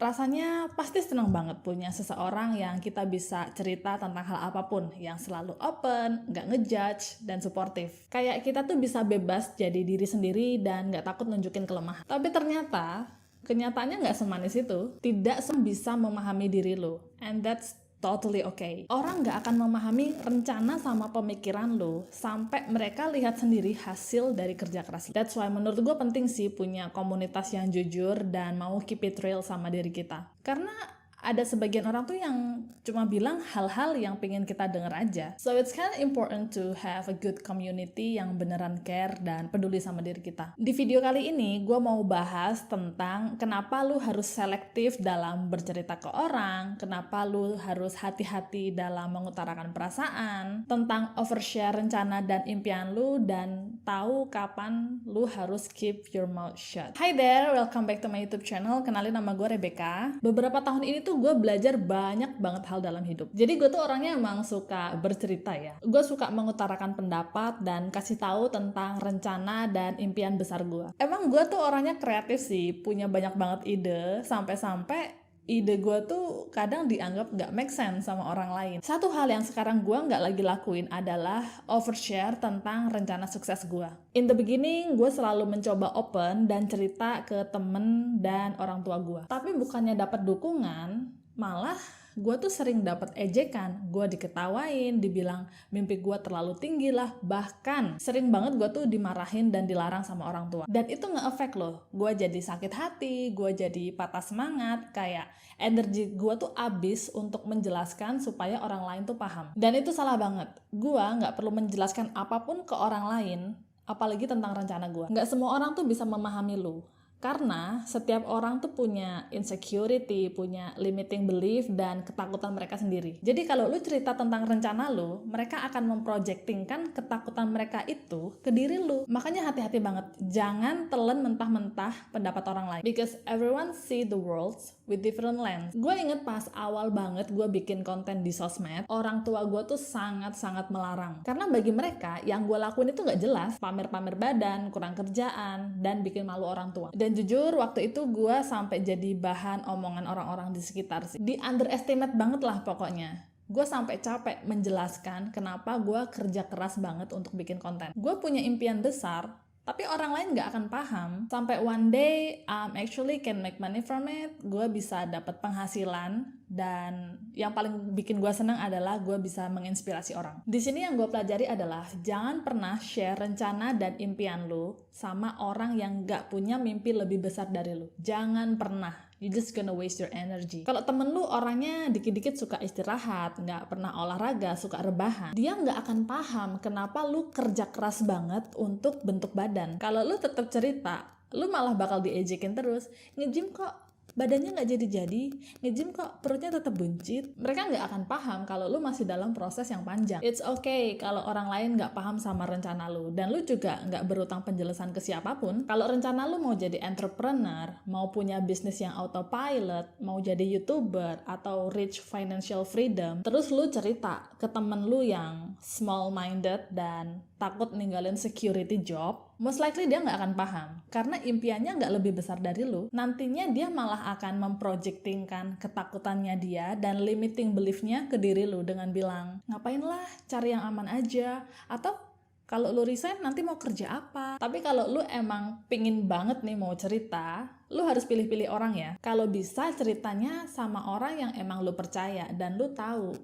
Rasanya pasti seneng banget punya seseorang yang kita bisa cerita tentang hal apapun, yang selalu open, nggak ngejudge, dan suportif. Kayak kita tuh bisa bebas jadi diri sendiri dan nggak takut nunjukin kelemahan. Tapi ternyata, kenyataannya nggak semanis itu. Tidak semua bisa memahami diri lo, and that's totally okay. Orang nggak akan memahami rencana sama pemikiran lo sampai mereka lihat sendiri hasil dari kerja keras. That's why menurut gue penting sih punya komunitas yang jujur dan mau keep it real sama diri kita. Karena ada sebagian orang tuh yang cuma bilang hal-hal yang pengen kita denger aja. So it's kind of important to have a good community yang beneran care dan peduli sama diri kita. Di video kali ini gue mau bahas tentang kenapa lu harus selektif dalam bercerita ke orang, kenapa lu harus hati-hati dalam mengutarakan perasaan, tentang overshare rencana dan impian lu, dan tahu kapan lu harus keep your mouth shut. Hi there, welcome back to my YouTube channel. Kenalin, nama gue Rebecca. Beberapa tahun ini tuh gue belajar banyak banget hal dalam hidup. Jadi gue tuh orangnya emang suka bercerita ya. Gue suka mengutarakan pendapat dan kasih tahu tentang rencana dan impian besar gue. Emang gue tuh orangnya kreatif sih, punya banyak banget ide, sampai-sampai ide gue tuh kadang dianggap gak make sense sama orang lain. Satu hal yang sekarang gue gak lagi lakuin adalah overshare tentang rencana sukses gue. In the beginning, gue selalu mencoba open dan cerita ke temen dan orang tua gue. Tapi bukannya dapat dukungan, malah gue tuh sering dapat ejekan. Gue diketawain, dibilang mimpi gue terlalu tinggi lah. Bahkan sering banget gue tuh dimarahin dan dilarang sama orang tua. Dan itu nge-efek loh. Gue jadi sakit hati, gue jadi patah semangat. Kayak energi gue tuh abis untuk menjelaskan supaya orang lain tuh paham. Dan itu salah banget. Gue gak perlu menjelaskan apapun ke orang lain, apalagi tentang rencana gue. Gak semua orang tuh bisa memahami lu. Karena setiap orang tuh punya insecurity, punya limiting belief, dan ketakutan mereka sendiri. Jadi kalau lu cerita tentang rencana lu, mereka akan memprojektingkan ketakutan mereka itu ke diri lu. Makanya hati-hati banget, jangan telan mentah-mentah pendapat orang lain. Because everyone see the world with different lens. Gue inget pas awal banget gue bikin konten di sosmed, orang tua gue tuh sangat-sangat melarang. Karena bagi mereka, yang gue lakuin itu gak jelas. Pamer-pamer badan, kurang kerjaan, dan bikin malu orang tua. Dan jujur, waktu itu gue sampai jadi bahan omongan orang-orang di sekitar sih. Di underestimate banget lah pokoknya. Gue sampai capek menjelaskan kenapa gue kerja keras banget untuk bikin konten. Gue punya impian besar, tapi orang lain gak akan paham. Sampai one day, actually can make money from it. Gue bisa dapat penghasilan. Dan yang paling bikin gue seneng adalah gue bisa menginspirasi orang. Di sini yang gue pelajari adalah jangan pernah share rencana dan impian lu sama orang yang gak punya mimpi lebih besar dari lu. Jangan pernah. You just gonna waste your energy. Kalau temen lu orangnya dikit-dikit suka istirahat, gak pernah olahraga, suka rebahan, dia gak akan paham kenapa lu kerja keras banget untuk bentuk badan. Kalau lu tetap cerita, lu malah bakal diejekin terus. Nge-gym kok badannya nggak jadi-jadi, nge-gym kok perutnya tetap buncit. Mereka nggak akan paham kalau lu masih dalam proses yang panjang. It's okay kalau orang lain nggak paham sama rencana lu, dan lu juga nggak berutang penjelasan ke siapapun. Kalau rencana lu mau jadi entrepreneur, mau punya bisnis yang autopilot, mau jadi YouTuber, atau reach financial freedom, terus lu cerita ke temen lu yang small-minded dan takut ninggalin security job, most likely dia nggak akan paham. Karena impiannya nggak lebih besar dari lu. Nantinya dia malah akan memprojektingkan ketakutannya dia dan limiting belief-nya ke diri lu dengan bilang, ngapain lah, cari yang aman aja. Atau kalau lu resign nanti mau kerja apa? Tapi kalau lu emang pingin banget nih mau cerita, lu harus pilih-pilih orang ya. Kalau bisa ceritanya sama orang yang emang lu percaya dan lu tahu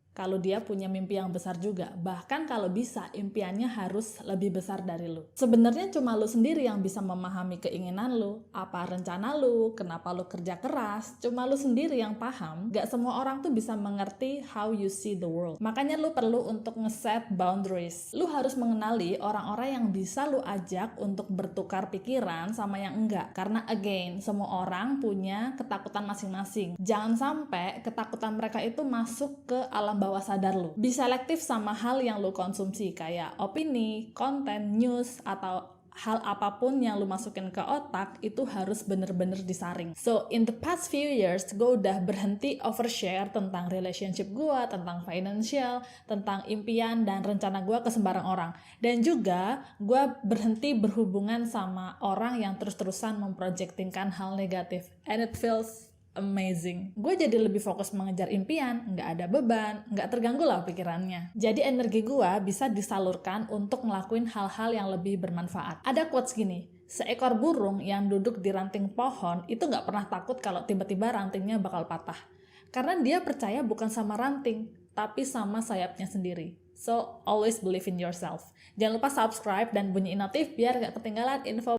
kalau dia punya mimpi yang besar juga. Bahkan kalau bisa, impiannya harus lebih besar dari lu. Sebenarnya cuma lu sendiri yang bisa memahami keinginan lu, apa rencana lu, kenapa lu kerja keras. Cuma lu sendiri yang paham. Gak semua orang tuh bisa mengerti how you see the world. Makanya lu perlu untuk nge-set boundaries. Lu harus mengenali orang-orang yang bisa lu ajak untuk bertukar pikiran sama yang enggak. Karena again, semua orang punya ketakutan masing-masing. Jangan sampai ketakutan mereka itu masuk ke alam bawah sadar lu. Be selektif sama hal yang lu konsumsi, kayak opini, konten, news, atau hal apapun yang lu masukin ke otak itu harus bener-bener disaring. So, in the past few years, gue udah berhenti overshare tentang relationship gue, tentang financial, tentang impian dan rencana gue ke sembarang orang. Dan juga, gue berhenti berhubungan sama orang yang terus-terusan memprojektingkan hal negatif. And it feels amazing. Gue jadi lebih fokus mengejar impian, nggak ada beban, nggak terganggu lah pikirannya. Jadi energi gue bisa disalurkan untuk ngelakuin hal-hal yang lebih bermanfaat. Ada quotes gini, seekor burung yang duduk di ranting pohon itu nggak pernah takut kalau tiba-tiba rantingnya bakal patah. Karena dia percaya bukan sama ranting, tapi sama sayapnya sendiri. So, always believe in yourself. Jangan lupa subscribe dan bunyiin notif biar gak ketinggalan info